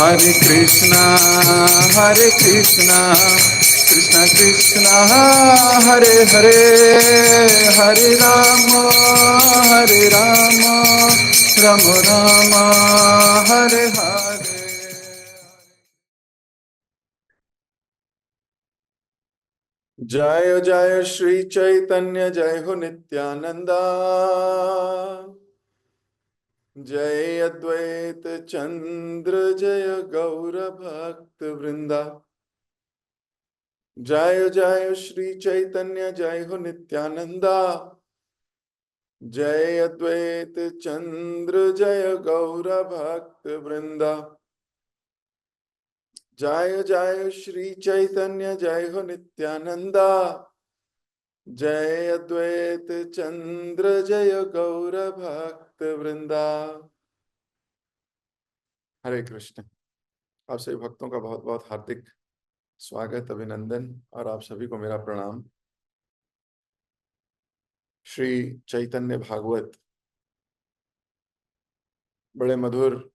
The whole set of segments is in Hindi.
Hare Krishna, Hare Krishna, Krishna Krishna, Hare Hare, Hare Rama, Hare Rama, Rama Rama, Hare Hare. जय जय श्री चैतन्य, जय हो नित्यानंदा, जय अद्वैत चंद्र, जय गौर भक्त वृंदा। जय जय श्री चैतन्य, जय हो नित्यानंदा, जय अद्वैत चंद्र, जय गौर भक्त वृंदा। जय जय श्री चैतन्य, जय हो नित्यानंदा, जय अद्वैत चंद्र, जय गौर भक्त वृंदा। हरे कृष्ण। आप सभी भक्तों का बहुत बहुत हार्दिक स्वागत, अभिनंदन और आप सभी को मेरा प्रणाम। श्री चैतन्य भागवत बड़े मधुर,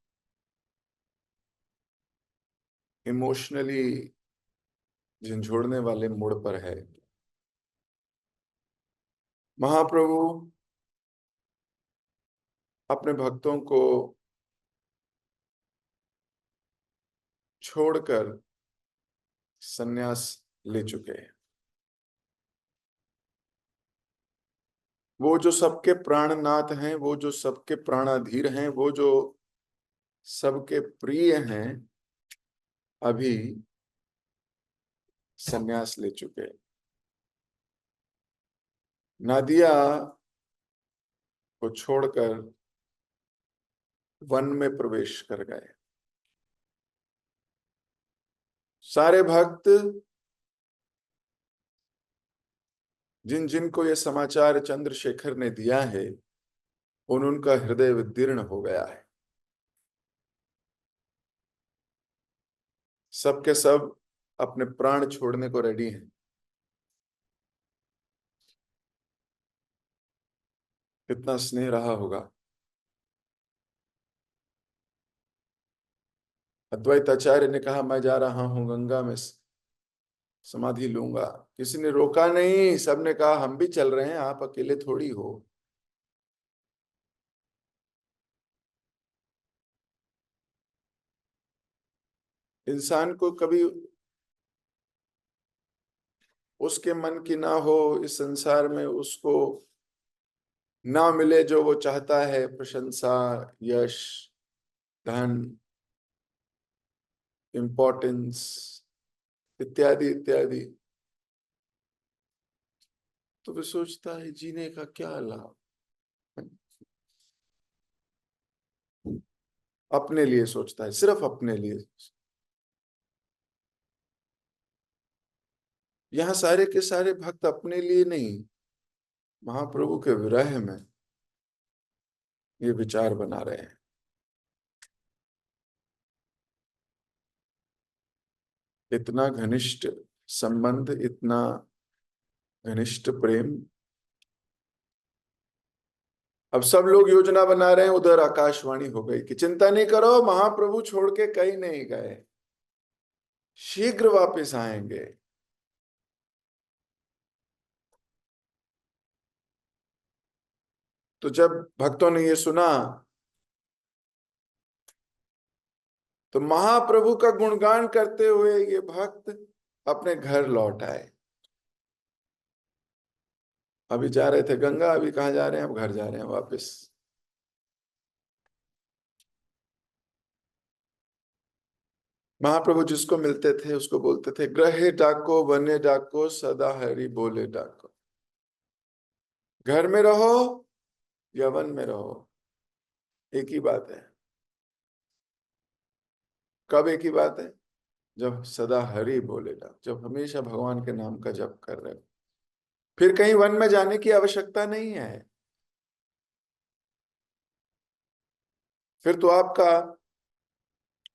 इमोशनली झंझोड़ने वाले मोड़ पर है। महाप्रभु अपने भक्तों को छोड़कर संन्यास ले चुके हैं। वो जो सबके प्राणनाथ हैं, वो जो सबके प्राणाधीर हैं, वो जो सबके प्रिय हैं, अभी संन्यास ले चुके हैं। नादिया को छोड़कर वन में प्रवेश कर गए। सारे भक्त जिन जिन को यह समाचार चंद्रशेखर ने दिया है, उनका हृदय विदीर्ण हो गया है। सबके सब अपने प्राण छोड़ने को रेडी हैं। कितना स्नेह रहा होगा। अद्वैत आचार्य ने कहा, मैं जा रहा हूं गंगा में समाधि लूंगा। किसी ने रोका नहीं, सबने कहा हम भी चल रहे हैं, आप अकेले थोड़ी हो। इंसान को कभी उसके मन की ना हो, इस संसार में उसको ना मिले जो वो चाहता है, प्रशंसा, यश, धन, इंपॉर्टेंस इत्यादि इत्यादि, तो वे सोचता है जीने का क्या लाभ। अपने लिए सोचता है, सिर्फ अपने लिए। यहां सारे के सारे भक्त अपने लिए नहीं, महाप्रभु के विरह में ये विचार बना रहे हैं। इतना घनिष्ठ संबंध, इतना घनिष्ठ प्रेम। अब सब लोग योजना बना रहे हैं। उधर आकाशवाणी हो गई कि चिंता नहीं करो, महाप्रभु छोड़ के कहीं नहीं गए, शीघ्र वापस आएंगे। तो जब भक्तों ने ये सुना तो महाप्रभु का गुणगान करते हुए ये भक्त अपने घर लौट आए। अभी जा रहे थे गंगा, अभी कहाँ जा रहे हैं, अब घर जा रहे हैं वापस। महाप्रभु जिसको मिलते थे उसको बोलते थे, ग्रहे डाको वने डाको सदा हरि बोले डाको। घर में रहो या वन में रहो, एक ही बात है। कब एक ही बात है? जब सदा हरि बोले डाको, जब हमेशा भगवान के नाम का जप कर रहे हो, फिर कहीं वन में जाने की आवश्यकता नहीं है। फिर तो आपका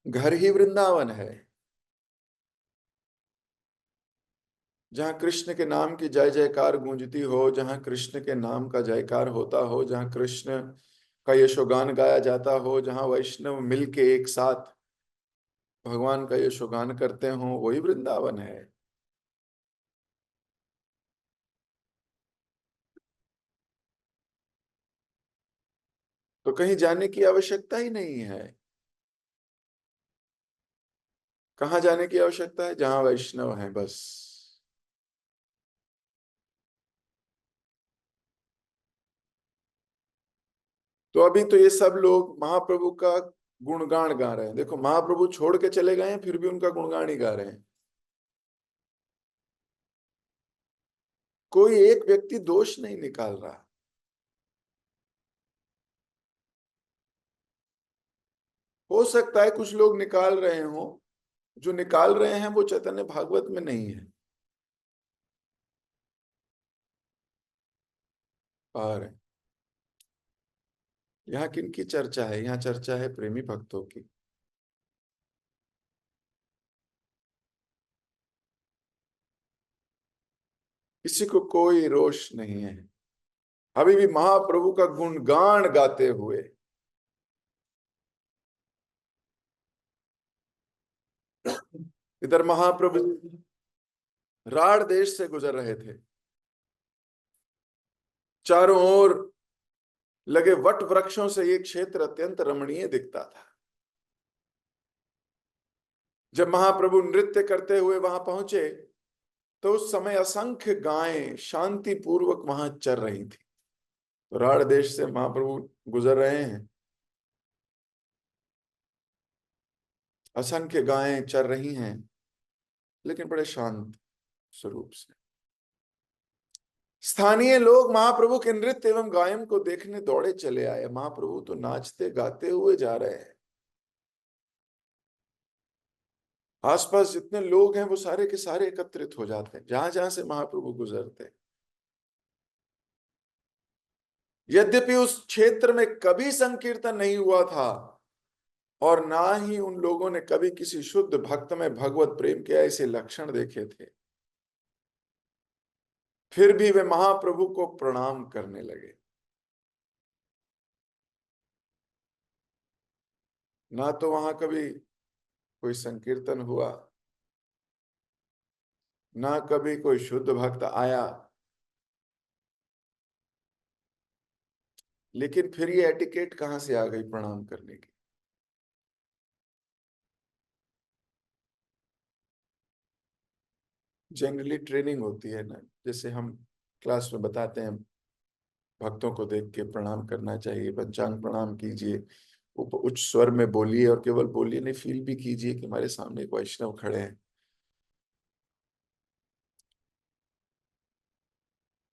घर ही वृंदावन है, जहां कृष्ण के नाम की जय जयकार गूंजती हो, जहां कृष्ण के नाम का जयकार होता हो, जहां कृष्ण का यशोगान गाया जाता हो, जहां वैष्णव मिलके एक साथ भगवान का यशोगान करते हो, वही वृंदावन है। तो कहीं जाने की आवश्यकता ही नहीं है। कहाँ जाने की आवश्यकता है? जहां वैष्णव है बस। तो अभी तो ये सब लोग महाप्रभु का गुणगान गा रहे हैं। देखो, महाप्रभु छोड़ के चले गए हैं, फिर भी उनका गुणगान ही गा रहे हैं। कोई एक व्यक्ति दोष नहीं निकाल रहा। हो सकता है कुछ लोग निकाल रहे हो, जो निकाल रहे हैं वो चैतन्य भागवत में नहीं है। और यहाँ किनकी चर्चा है? यहाँ चर्चा है प्रेमी भक्तों की। किसी को कोई रोष नहीं है। अभी भी महाप्रभु का गुणगान गाते हुए इधर महाप्रभु राढ़ देश से गुजर रहे थे। चारों ओर लगे वट वृक्षों से ये क्षेत्र अत्यंत रमणीय दिखता था। जब महाप्रभु नृत्य करते हुए वहां पहुंचे, तो उस समय असंख्य गायें शांति पूर्वक वहां चर रही थी। तो राढ़ देश से महाप्रभु गुजर रहे हैं, असंख्य गायें चर रही हैं, लेकिन बड़े शांत स्वरूप से। स्थानीय लोग महाप्रभु के नृत्य एवं गायन को देखने दौड़े चले आए। महाप्रभु तो नाचते गाते हुए जा रहे हैं। आसपास जितने लोग हैं वो सारे के सारे एकत्रित हो जाते हैं जहां जहां से महाप्रभु गुजरते हैं। यद्यपि उस क्षेत्र में कभी संकीर्तन नहीं हुआ था, और ना ही उन लोगों ने कभी किसी शुद्ध भक्त में भगवत प्रेम के ऐसे लक्षण देखे थे, फिर भी वे महाप्रभु को प्रणाम करने लगे। ना तो वहां कभी कोई संकीर्तन हुआ, ना कभी कोई शुद्ध भक्त आया, लेकिन फिर ये एटिकेट कहां से आ गई प्रणाम करने की? जनरली ट्रेनिंग होती है ना, जैसे हम क्लास में बताते हैं, भक्तों को देख के प्रणाम करना चाहिए, पंचांग प्रणाम कीजिए, उच्च स्वर में बोलिए, और केवल बोलिए नहीं, फील भी कीजिए कि हमारे सामने एक वैष्णव खड़े हैं।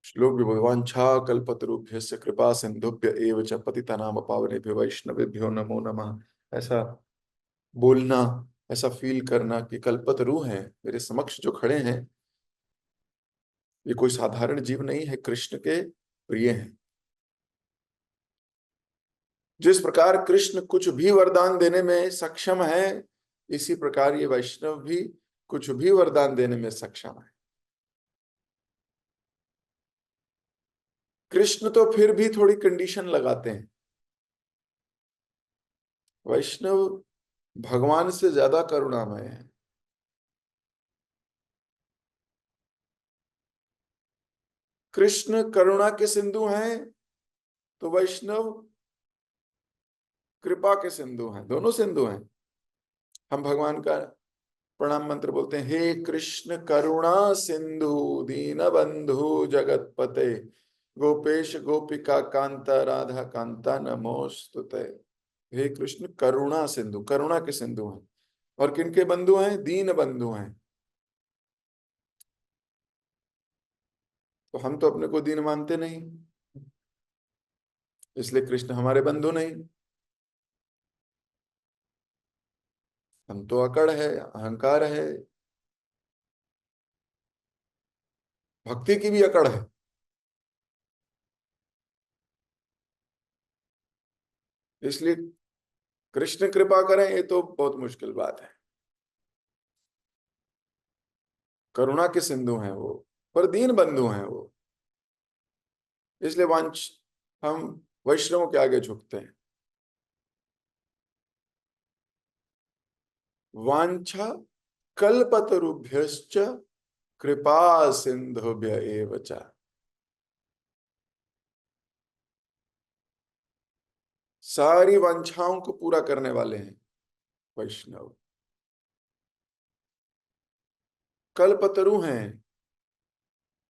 श्लोक भी वांछा कल्पतरुभ्यश्च कृपा सिंधुभ्य एव च पतितानां पावनेभ्यो वैष्णवेभ्यो नमो नमः। ऐसा बोलना, ऐसा फील करना कि कल्पतरु हैं मेरे समक्ष जो खड़े हैं, ये कोई साधारण जीव नहीं है, कृष्ण के प्रिय हैं। जिस प्रकार कृष्ण कुछ भी वरदान देने में सक्षम है, इसी प्रकार ये वैष्णव भी कुछ भी वरदान देने में सक्षम है। कृष्ण तो फिर भी थोड़ी कंडीशन लगाते हैं। वैष्णव भगवान से ज्यादा करुणामय है। कृष्ण करुणा के सिंधु हैं, तो वैष्णव कृपा के सिंधु हैं, दोनों सिंधु हैं। हम भगवान का प्रणाम मंत्र बोलते हैं, हे कृष्ण करुणा सिंधु दीन बंधु जगतपते गोपेश गोपिका कांता राधा कांता नमोस्तुते। हे कृष्ण करुणा सिंधु, करुणा के सिंधु हैं। और किनके बंधु हैं? दीन बंधु हैं। तो हम तो अपने को दीन मानते नहीं, इसलिए कृष्ण हमारे बंधु नहीं। हम तो अकड़ है, अहंकार है, भक्ति की भी अकड़ है। इसलिए कृष्ण कृपा करें ये तो बहुत मुश्किल बात है। करुणा के सिंधु हैं वो, पर दीन बंधु हैं वो। इसलिए वंश हम वैष्णवों के आगे झुकते हैं। वांछा कल्पतरुभ्यश्च कृपा सिंधुभ्य एव च। सारी वांछाओं को पूरा करने वाले हैं वैष्णव। कल्पतरु हैं,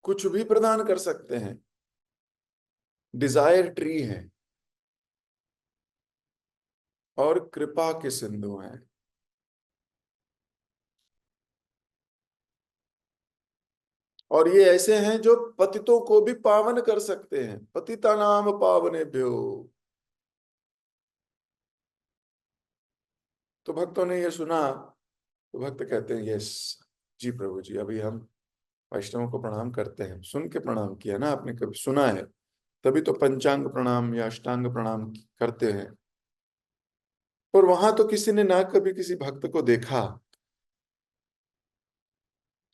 कुछ भी प्रदान कर सकते हैं, डिजायर ट्री हैं, और कृपा के सिंधु हैं। और ये ऐसे हैं जो पतितों को भी पावन कर सकते हैं। पतिता नाम पावनेभ्यो। तो भक्तों ने ये सुना, तो भक्त कहते हैं यस जी प्रभु जी, अभी हम वैष्णवों को प्रणाम करते हैं। सुन के प्रणाम किया ना आपने, कभी सुना है तभी तो पंचांग प्रणाम या अष्टांग प्रणाम करते हैं। पर वहां तो किसी ने ना कभी किसी भक्त को देखा,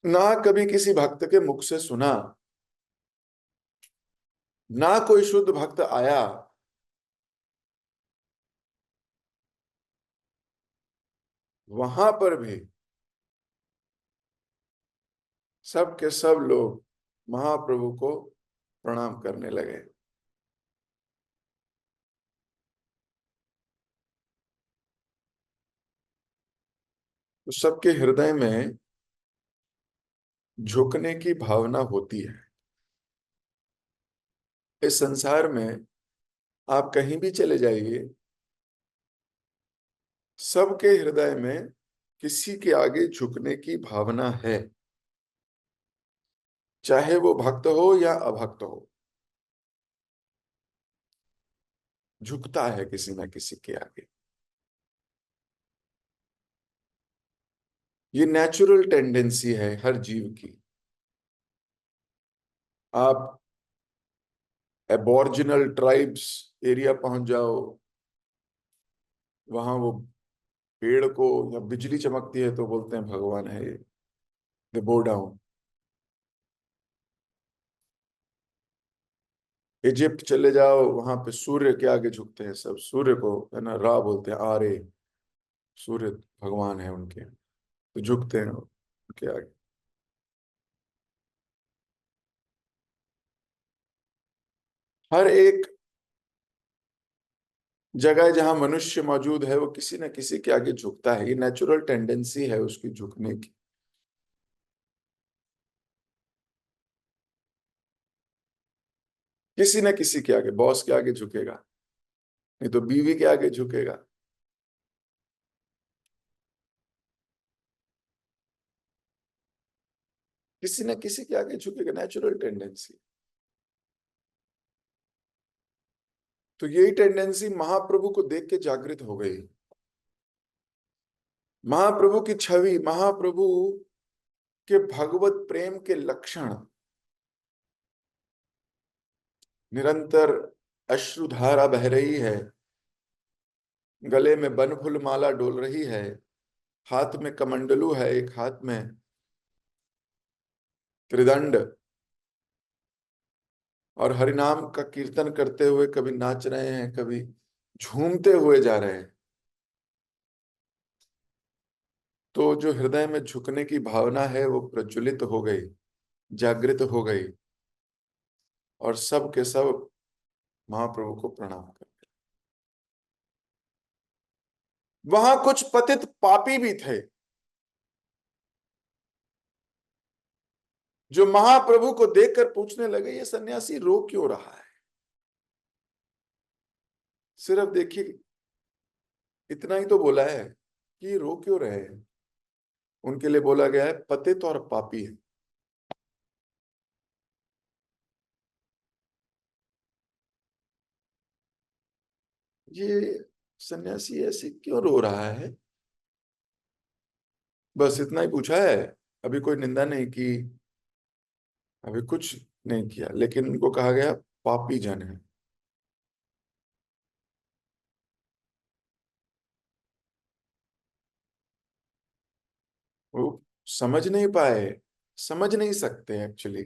ना कभी किसी भक्त के मुख से सुना, ना कोई शुद्ध भक्त आया। वहां पर भी सब के सब लोग महाप्रभु को प्रणाम करने लगे। तो सबके हृदय में झुकने की भावना होती है। इस संसार में आप कहीं भी चले जाइए, सबके हृदय में किसी के आगे झुकने की भावना है, चाहे वो भक्त हो या अभक्त हो। झुकता है किसी ना किसी के आगे। ये नेचुरल टेंडेंसी है हर जीव की। आप एबॉर्जिनल ट्राइब्स एरिया पहुंच जाओ, वहां वो पेड़ को या बिजली चमकती है तो बोलते हैं भगवान है ये, दे बो डाउन। इजिप्ट चले जाओ, वहां पे सूर्य के आगे झुकते हैं सब। सूर्य को है ना रा बोलते हैं, आरे, सूर्य भगवान है उनके, तो झुकते हैं उनके आगे। हर एक जगह जहां मनुष्य मौजूद है वो किसी न किसी के आगे झुकता है। ये नेचुरल टेंडेंसी है उसकी झुकने की। किसी न किसी के आगे, बॉस के आगे झुकेगा, नहीं तो बीवी के आगे झुकेगा। किसी न किसी के आगे झुकेगा, नेचुरल टेंडेंसी। तो यही टेंडेंसी महाप्रभु को देख के जागृत हो गई। महाप्रभु की छवि, महाप्रभु के भगवत प्रेम के लक्षण, निरंतर अश्रुधारा बह रही है, गले में बनफुल माला डोल रही है, हाथ में कमंडलू है, एक हाथ में त्रिदंड, और हरिनाम का कीर्तन करते हुए कभी नाच रहे हैं, कभी झूमते हुए जा रहे हैं। तो जो हृदय में झुकने की भावना है वो प्रज्वलित हो गई, जागृत हो गई, और सब के सब महाप्रभु को प्रणाम कर। वहां कुछ पतित पापी भी थे जो महाप्रभु को देखकर पूछने लगे ये सन्यासी रो क्यों रहा है। सिर्फ देखिए, इतना ही तो बोला है कि ये रो क्यों रहे हैं। उनके लिए बोला गया है पतित और पापी है। ये सन्यासी ऐसे क्यों रो रहा है। बस इतना ही पूछा है। अभी कोई निंदा नहीं की, अभी कुछ नहीं किया, लेकिन उनको कहा गया पापी जन है। वो समझ नहीं पाए, समझ नहीं सकते एक्चुअली।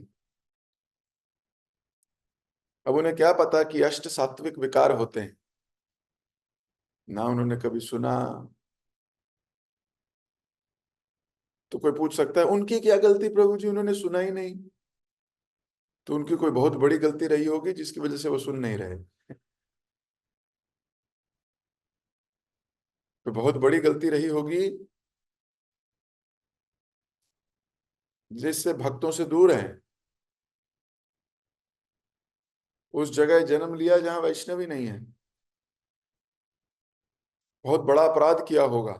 अब उन्हें क्या पता कि अष्ट सात्विक विकार होते हैं, ना उन्होंने कभी सुना, तो कोई पूछ सकता है उनकी क्या गलती प्रभु जी, उन्होंने सुना ही नहीं। तो उनकी कोई बहुत बड़ी गलती रही होगी जिसकी वजह से वो सुन नहीं रहे। तो बहुत बड़ी गलती रही होगी जिससे भक्तों से दूर हैं, उस जगह जन्म लिया जहां वैष्णवी नहीं है। बहुत बड़ा अपराध किया होगा।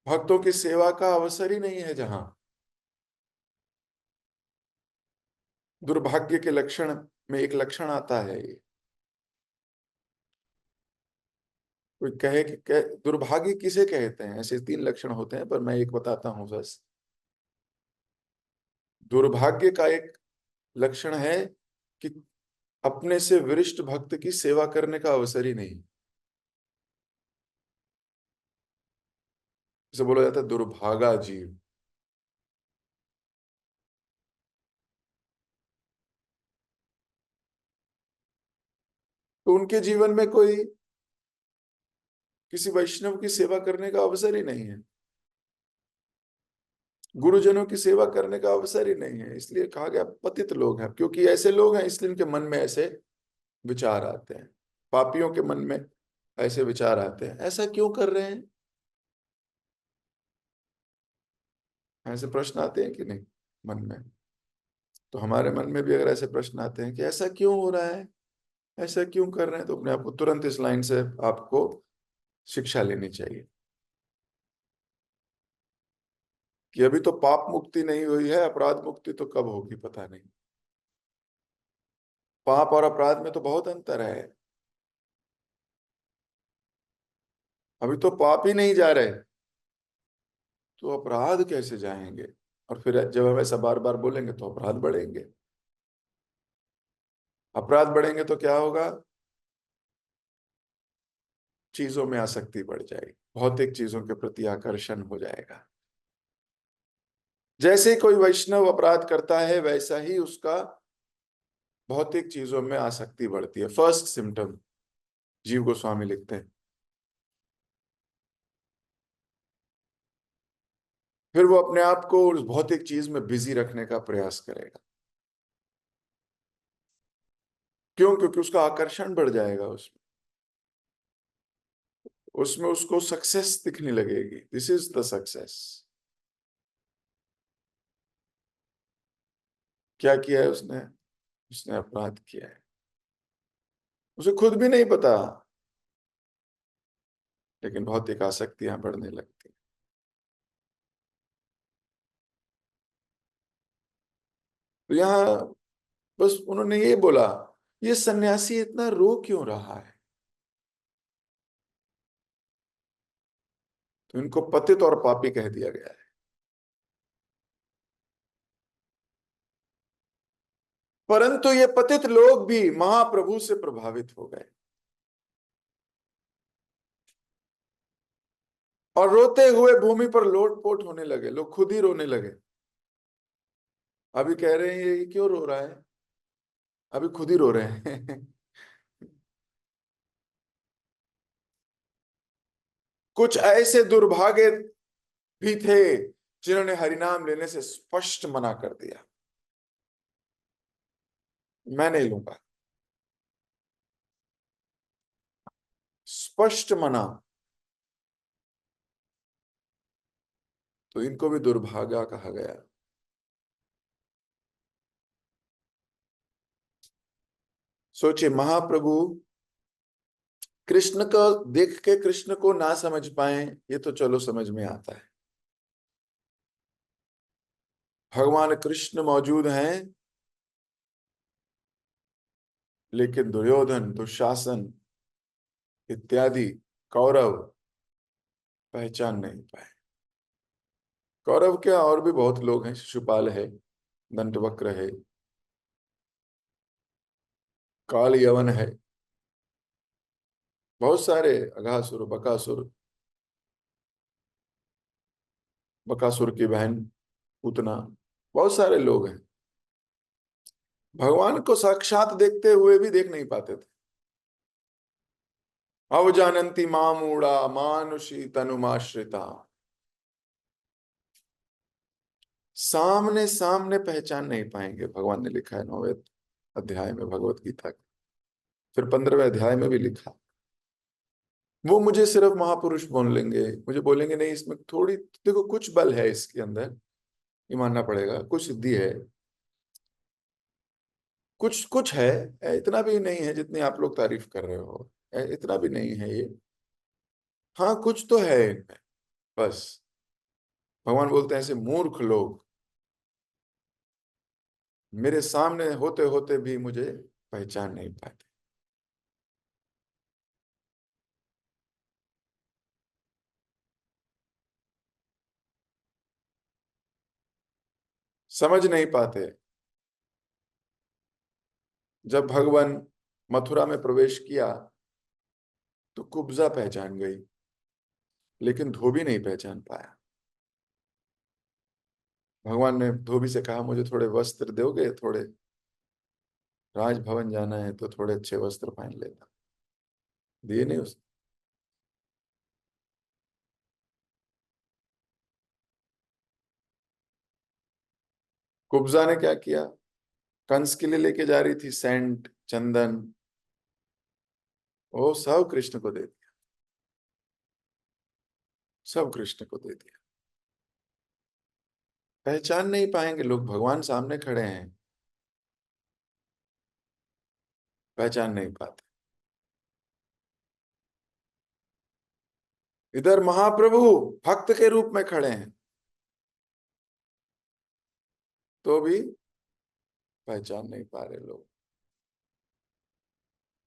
भक्तों की सेवा का अवसर ही नहीं है जहां। दुर्भाग्य के लक्षण में एक लक्षण आता है ये। कोई कहे कि दुर्भाग्य किसे कहते हैं, ऐसे 3 लक्षण होते हैं, पर मैं एक बताता हूं बस। दुर्भाग्य का एक लक्षण है कि अपने से वरिष्ठ भक्त की सेवा करने का अवसर ही नहीं। इसे बोला जाता है दुर्भागा जीव। तो उनके जीवन में कोई किसी वैष्णव की सेवा करने का अवसर ही नहीं है, गुरुजनों की सेवा करने का अवसर ही नहीं है। इसलिए कहा गया पतित लोग हैं, क्योंकि ऐसे लोग हैं इसलिए इनके मन में ऐसे विचार आते हैं। पापियों के मन में ऐसे विचार आते हैं, ऐसा क्यों कर रहे हैं, ऐसे प्रश्न आते हैं कि नहीं मन में। तो हमारे मन में भी अगर ऐसे प्रश्न आते हैं कि ऐसा क्यों हो रहा है, ऐसा क्यों कर रहे हैं, तो अपने आप को तुरंत इस लाइन से आपको शिक्षा लेनी चाहिए कि अभी तो पाप मुक्ति नहीं हुई है, अपराध मुक्ति तो कब होगी पता नहीं। पाप और अपराध में तो बहुत अंतर है। अभी तो पाप ही नहीं जा रहे, तो अपराध कैसे जाएंगे। और फिर जब हम ऐसा बार बार बोलेंगे तो अपराध बढ़ेंगे। अपराध बढ़ेंगे तो क्या होगा, चीजों में आसक्ति बढ़ जाएगी, भौतिक चीजों के प्रति आकर्षण हो जाएगा। जैसे कोई वैष्णव अपराध करता है वैसा ही उसका भौतिक चीजों में आसक्ति बढ़ती है। फर्स्ट सिम्टम, जीव गोस्वामी लिखते हैं। फिर वो अपने आप को उस भौतिक चीज में बिजी रखने का प्रयास करेगा। क्यों? क्योंकि उसका आकर्षण बढ़ जाएगा उसमें, उसमें उसको सक्सेस दिखने लगेगी, दिस इज द सक्सेस। क्या किया है उसने? उसने अपराध किया है, उसे खुद भी नहीं पता, लेकिन भौतिक आसक्तियां बढ़ने लगती। तो यहाँ बस उन्होंने ये बोला, ये सन्यासी इतना रो क्यों रहा है। तो इनको पतित और पापी कह दिया गया है। परंतु ये पतित लोग भी महाप्रभु से प्रभावित हो गए और रोते हुए भूमि पर लोटपोट होने लगे। लोग खुद ही रोने लगे। अभी कह रहे हैं ये क्यों रो रहा है, अभी खुद ही रो रहे हैं। कुछ ऐसे दुर्भागे भी थे जिन्होंने हरिनाम लेने से स्पष्ट मना कर दिया, मैं नहीं लूंगा, स्पष्ट मना। तो इनको भी दुर्भागा कहा गया। सोचिए, महाप्रभु कृष्ण को देख के कृष्ण को ना समझ पाए, ये तो चलो समझ में आता है। भगवान कृष्ण मौजूद हैं, लेकिन दुर्योधन, दुशासन इत्यादि कौरव पहचान नहीं पाए। कौरव क्या, और भी बहुत लोग हैं, शिशुपाल है, दंतवक्र है, काल यवन है, बहुत सारे, अघासुर, बकासुर, बकासुर की बहन पूतना, बहुत सारे लोग हैं। भगवान को साक्षात देखते हुए भी देख नहीं पाते थे। अवजानन्ति मामूढ़ा मानुषी तनुमाश्रिता। सामने सामने पहचान नहीं पाएंगे, भगवान ने लिखा है 9वें अध्याय में भगवत गीता के, फिर 15वें अध्याय में भी लिखा। वो मुझे सिर्फ महापुरुष बोल लेंगे, मुझे बोलेंगे नहीं इसमें थोड़ी, देखो कुछ बल है इसके अंदर, ये मानना पड़ेगा, कुछ सिद्धि है, कुछ कुछ है, इतना भी नहीं है जितनी आप लोग तारीफ कर रहे हो, इतना भी नहीं है ये, हाँ कुछ तो है इनमें, बस। भगवान बोलते हैं ऐसे मूर्ख लोग मेरे सामने होते होते भी मुझे पहचान नहीं पाते, समझ नहीं पाते। जब भगवान मथुरा में प्रवेश किया तो कुब्जा पहचान गई, लेकिन धोबी नहीं पहचान पाया। भगवान ने धोबी से कहा मुझे थोड़े वस्त्र दोगे, थोड़े राजभवन जाना है तो थोड़े अच्छे वस्त्र पहन लेता, दिए नहीं उसने। कुब्जा ने क्या किया, कंस के लिए लेके जा रही थी सेंट चंदन, वो सब कृष्ण को दे दिया, सब कृष्ण को दे दिया। पहचान नहीं पाएंगे लोग, भगवान सामने खड़े हैं, पहचान नहीं पाते। इधर महाप्रभु भक्त के रूप में खड़े हैं, तो भी पहचान नहीं पा रहे लोग,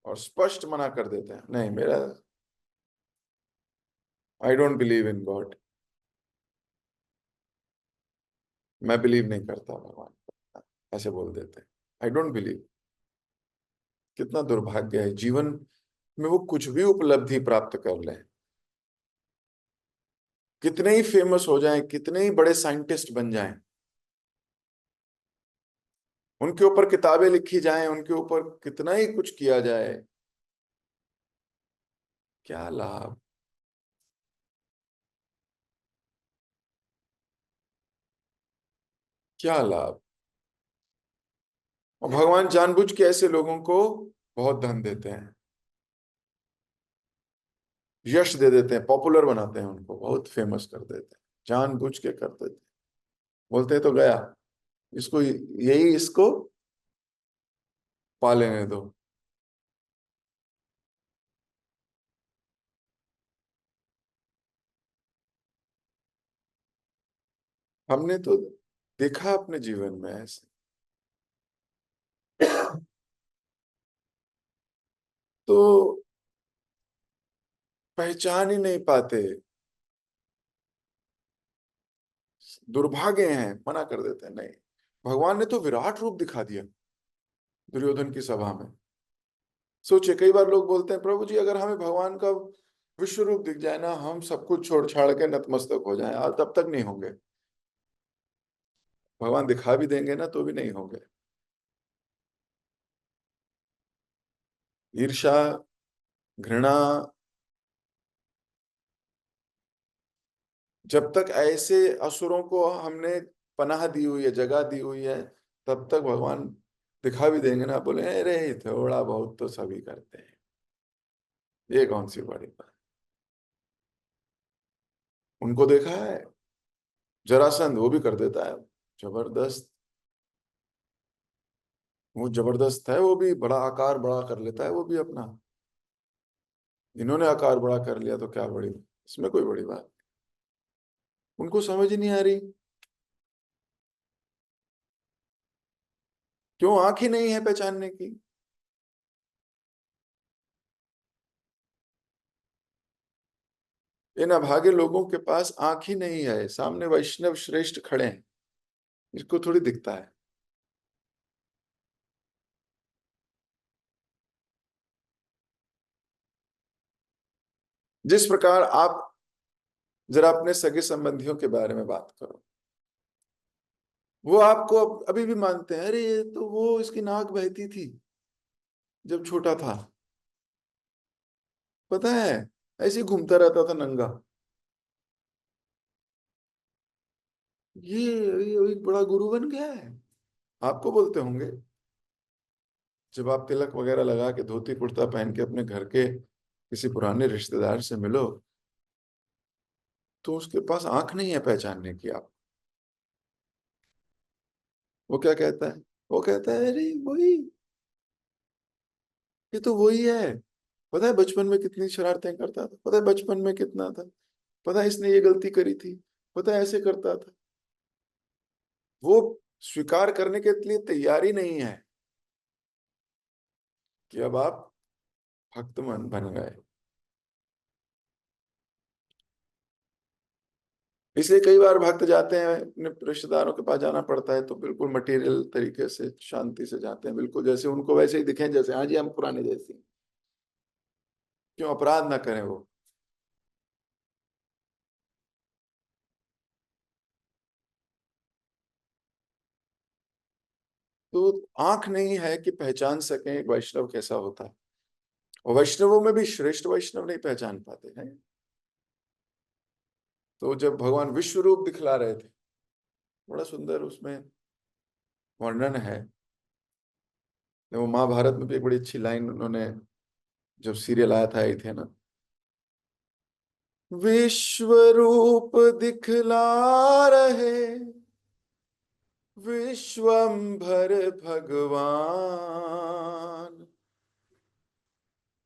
और स्पष्ट मना कर देते हैं नहीं मेरा, I don't believe in God, मैं बिलीव नहीं करता भगवान, ऐसे बोल देते हैं, आई डोंट बिलीव। कितना दुर्भाग्य है, जीवन में वो कुछ भी उपलब्धि प्राप्त कर लें, कितने ही फेमस हो जाएं, कितने ही बड़े साइंटिस्ट बन जाएं, उनके ऊपर किताबें लिखी जाएं, उनके ऊपर कितना ही कुछ किया जाए, क्या लाभ, क्या लाभ। और भगवान जानबूझ के ऐसे लोगों को बहुत धन देते हैं, यश दे देते हैं, पॉपुलर बनाते हैं, उनको बहुत फेमस कर देते हैं, जानबूझ के कर देते हैं। बोलते हैं तो गया, इसको यही इसको पा लेने दो। हमने तो देखा अपने जीवन में ऐसे, तो पहचान ही नहीं पाते, दुर्भाग्य हैं, मना कर देते हैं नहीं। भगवान ने तो विराट रूप दिखा दिया दुर्योधन की सभा में। सोचिए, कई बार लोग बोलते हैं प्रभु जी अगर हमें भगवान का विश्व रूप दिख जाए ना, हम सब कुछ छोड़ छाड़ के नतमस्तक हो जाएं, और तब तक नहीं होंगे, भगवान दिखा भी देंगे ना तो भी नहीं होंगे। ईर्ष्या, घृणा, जब तक ऐसे असुरों को हमने पनाह दी हुई है, जगह दी हुई है, तब तक भगवान दिखा भी देंगे ना, बोले अरे थोड़ा बहुत तो सभी करते हैं, ये कौन सी बड़ी बात। उनको देखा है, जरासंध वो भी कर देता है, जबरदस्त, वो जबरदस्त है, वो भी बड़ा आकार बड़ा कर लेता है वो भी अपना। इन्होंने आकार बड़ा कर लिया तो क्या बड़ी, इसमें कोई बड़ी बात, उनको समझ ही नहीं आ रही, क्यों आंख ही नहीं है पहचानने की। इन अभागे लोगों के पास आंख ही नहीं है, सामने वैष्णव श्रेष्ठ खड़े हैं, इसको थोड़ी दिखता है। जिस प्रकार आप जरा अपने सगे संबंधियों के बारे में बात करो, वो आपको अभी भी मानते हैं, अरे ये तो वो इसकी नाक बहती थी जब छोटा था, पता है, ऐसे ही घूमता रहता था नंगा। ये एक बड़ा गुरु बन गया है। आपको बोलते होंगे, जब आप तिलक वगैरह लगा के धोती कुर्ता पहन के अपने घर के किसी पुराने रिश्तेदार से मिलो, तो उसके पास आंख नहीं है पहचानने की आप। वो क्या कहता है? वो कहता है, अरे वही, ये तो वही है। पता है बचपन में कितनी शरारतें करता था, पता है बचपन में कितना था, पता है इसने ये गलती करी थी, पता है ऐसे करता था। वो स्वीकार करने के लिए तैयारी नहीं है कि अब आप भक्त मन बन गए। इसलिए कई बार भक्त जाते हैं, अपने रिश्तेदारों के पास जाना पड़ता है तो बिल्कुल मटेरियल तरीके से शांति से जाते हैं, बिल्कुल जैसे उनको वैसे ही दिखें, जैसे हाँ जी हम पुराने जैसे हैं। क्यों अपराध ना करें वो। तो आंख नहीं है कि पहचान सकें एक वैष्णव कैसा होता है। और वैष्णवों में भी श्रेष्ठ वैष्णव नहीं पहचान पाते हैं। तो जब भगवान विश्व रूप दिखला रहे थे, बड़ा सुंदर उसमें वर्णन है। वो महाभारत में भी एक बड़ी अच्छी लाइन उन्होंने, जब सीरियल आया था, आई थे ना, विश्व रूप दिखला रहे विश्वंभर भगवान,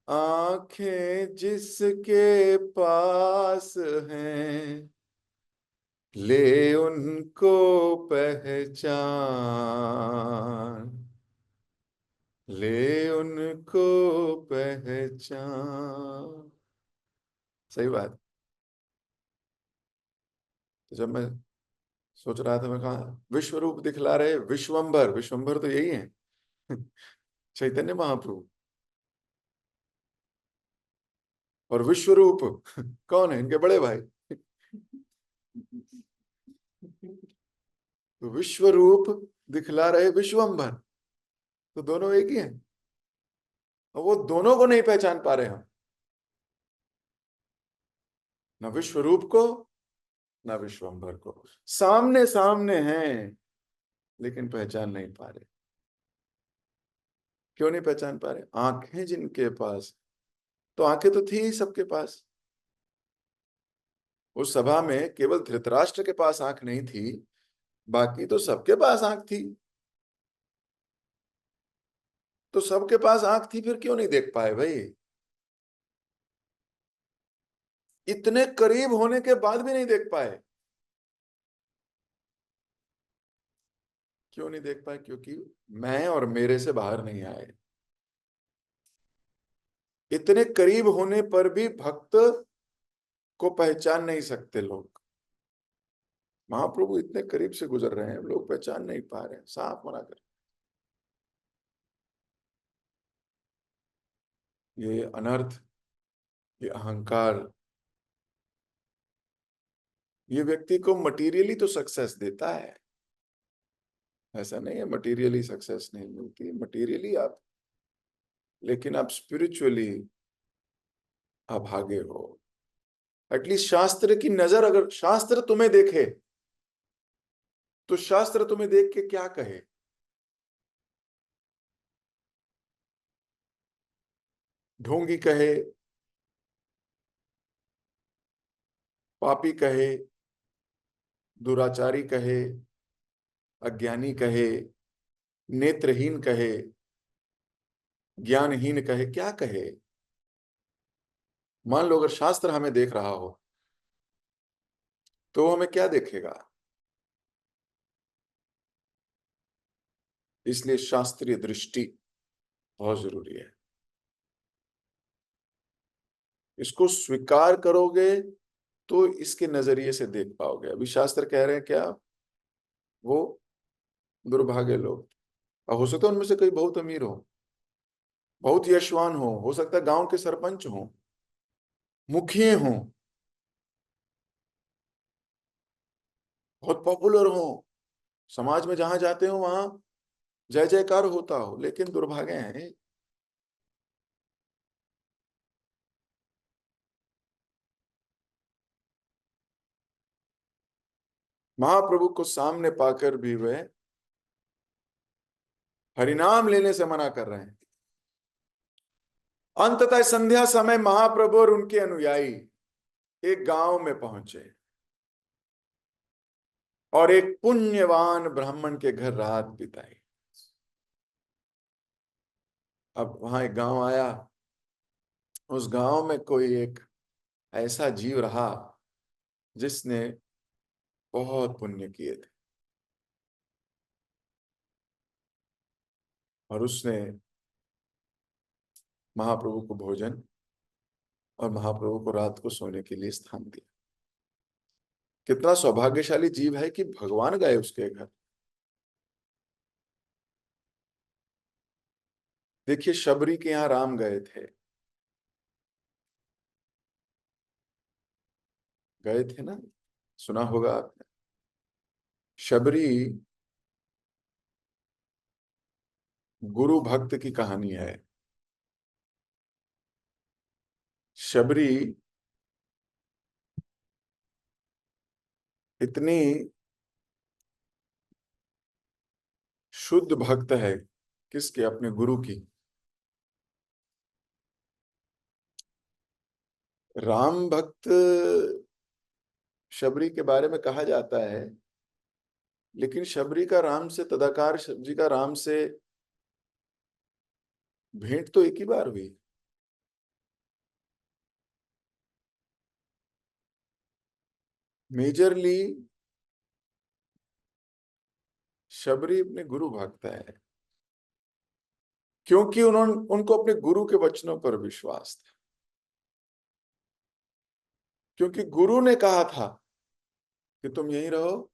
आंखें जिसके पास हैं ले उनको पहचान, ले उनको पहचान। सही बात। तो जब मैं सोच रहा था, मैं कहा विश्व रूप दिखला रहे विश्वंभर, विश्वंभर तो यही है चैतन्य महाप्रभु। और विश्व रूप कौन है? इनके बड़े भाई तो विश्व रूप दिखला रहे विश्वंभर, तो दोनों एक ही हैं। और वो दोनों को नहीं पहचान पा रहे हम, ना विश्व रूप को ना विश्वंभर को। सामने सामने हैं लेकिन पहचान नहीं पा रहे। क्यों नहीं पहचान पा रहे? आंखें जिनके पास, तो आंखें तो थी ही सबके पास। उस सभा में केवल धृतराष्ट्र के पास आंख नहीं थी, बाकी तो सबके पास आंख थी। तो सबके पास आंख थी, फिर क्यों नहीं देख पाए भाई? इतने करीब होने के बाद भी नहीं देख पाए। क्यों नहीं देख पाए? क्योंकि मैं और मेरे से बाहर नहीं आए। इतने करीब होने पर भी भक्त को पहचान नहीं सकते लोग। महाप्रभु इतने करीब से गुजर रहे हैं, लोग पहचान नहीं पा रहे हैं, साफ मना कर। ये अनर्थ, ये अहंकार, ये व्यक्ति को मटेरियली तो सक्सेस देता है। ऐसा नहीं है मटेरियली सक्सेस नहीं मिलती, मटेरियली आप, लेकिन आप स्पिरिचुअली अभागे हो। एटलीस्ट शास्त्र की नजर, अगर शास्त्र तुम्हें देखे तो शास्त्र तुम्हें देख के क्या कहे? ढोंगी कहे, पापी कहे, दुराचारी कहे, अज्ञानी कहे, नेत्रहीन कहे, ज्ञानहीन कहे, क्या कहे? मान लो अगर शास्त्र हमें देख रहा हो तो वो हमें क्या देखेगा? इसलिए शास्त्रीय दृष्टि बहुत जरूरी है। इसको स्वीकार करोगे तो इसके नजरिए से देख पाओगे। अभी शास्त्र कह रहे हैं क्या? वो दुर्भागे लोग, और हो सकता है उनमें से कोई बहुत अमीर हो, बहुत यशवान हो सकता है गांव के सरपंच हो, मुखिए हो, बहुत पॉपुलर हो, समाज में जहां जाते हो वहां जय जयकार होता हो, लेकिन दुर्भागे हैं। महाप्रभु को सामने पाकर भी वे हरिनाम लेने से मना कर रहे हैं। अंततः संध्या समय महाप्रभु और उनके अनुयायी एक गांव में पहुंचे और एक पुण्यवान ब्राह्मण के घर रात बिताई। अब वहां एक गांव आया, उस गांव में कोई एक ऐसा जीव रहा जिसने बहुत पुण्य किए थे, और उसने महाप्रभु को भोजन और महाप्रभु को रात को सोने के लिए स्थान दिया। कितना सौभाग्यशाली जीव है कि भगवान गए उसके घर। देखिए, शबरी के यहां राम गए थे, गए थे ना, सुना होगा आपने। शबरी गुरु भक्त की कहानी है। शबरी इतनी शुद्ध भक्त है, किसके? अपने गुरु की। राम भक्त शबरी के बारे में कहा जाता है, लेकिन शबरी का राम से तदाकार, शबरी का राम से भेंट तो एक ही बार हुई। मेजरली शबरी अपने गुरु भक्त है, क्योंकि उन्होंने उनको अपने गुरु के वचनों पर विश्वास था, क्योंकि गुरु ने कहा था कि तुम यहीं रहो,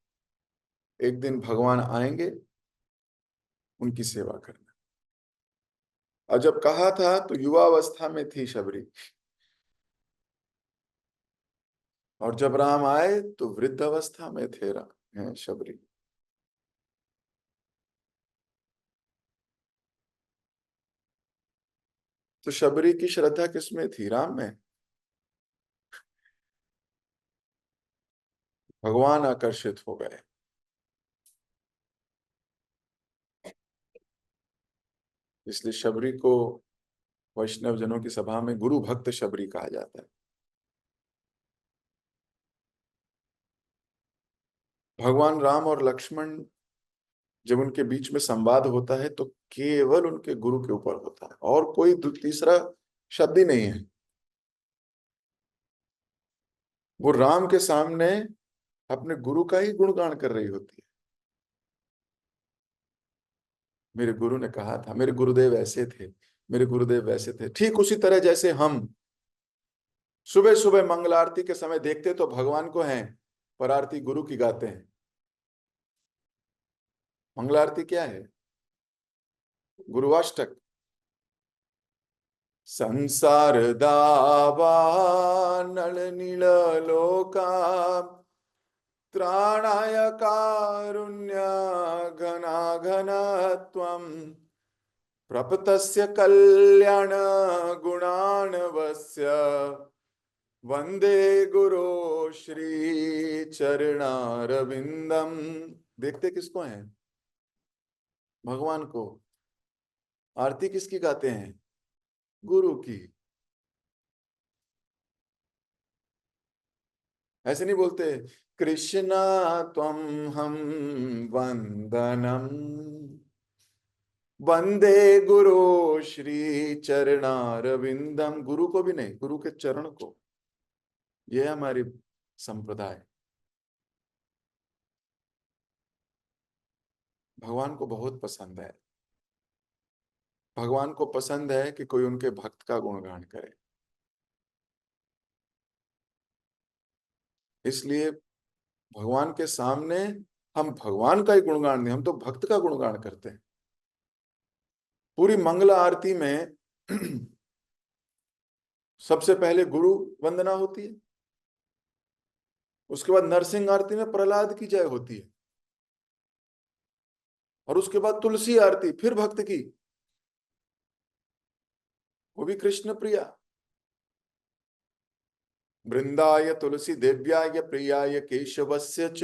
एक दिन भगवान आएंगे, उनकी सेवा करना। और जब कहा था तो युवावस्था में थी शबरी, और जब राम आए तो वृद्ध अवस्था में थे शबरी। तो शबरी की श्रद्धा किसमें थी? राम में। भगवान आकर्षित हो गए। इसलिए शबरी को वैष्णव जनों की सभा में गुरु भक्त शबरी कहा जाता है। भगवान राम और लक्ष्मण जब उनके बीच में संवाद होता है तो केवल उनके गुरु के ऊपर होता है, और कोई तीसरा शब्द ही नहीं है। वो राम के सामने अपने गुरु का ही गुणगान कर रही होती है। मेरे गुरु ने कहा था, मेरे गुरुदेव ऐसे थे, मेरे गुरुदेव वैसे थे। ठीक उसी तरह जैसे हम सुबह सुबह मंगल आरती के समय देखते तो भगवान को हैं, पर आरती गुरु की गाते हैं। मंगल आरती क्या है? गुरुवाष्टक। संसार दावा नल नील लोका त्राणाय कारुण्य घना घनत्वम् प्रपतस्य कल्याण गुणानवस्य वंदे गुरु श्री चरणारविंदम। देखते किसको हैं? भगवान को। आरती किसकी गाते हैं? गुरु की। ऐसे नहीं बोलते कृष्णा त्वम हम वंदनम वंदे गुरु श्री चरणारविंदम। गुरु को भी नहीं, गुरु के चरण को। यह हमारी संप्रदाय। भगवान को बहुत पसंद है। भगवान को पसंद है कि कोई उनके भक्त का गुणगान करे। इसलिए भगवान के सामने हम भगवान का ही गुणगान नहीं, हम तो भक्त का गुणगान करते हैं। पूरी मंगला आरती में सबसे पहले गुरु वंदना होती है, उसके बाद नरसिंह आरती में प्रहलाद की जय होती है, और उसके बाद तुलसी आरती, फिर भक्त की, वो भी कृष्ण प्रिया। वृंदाय तुलसी देव्याय प्रियाय केशवस्य च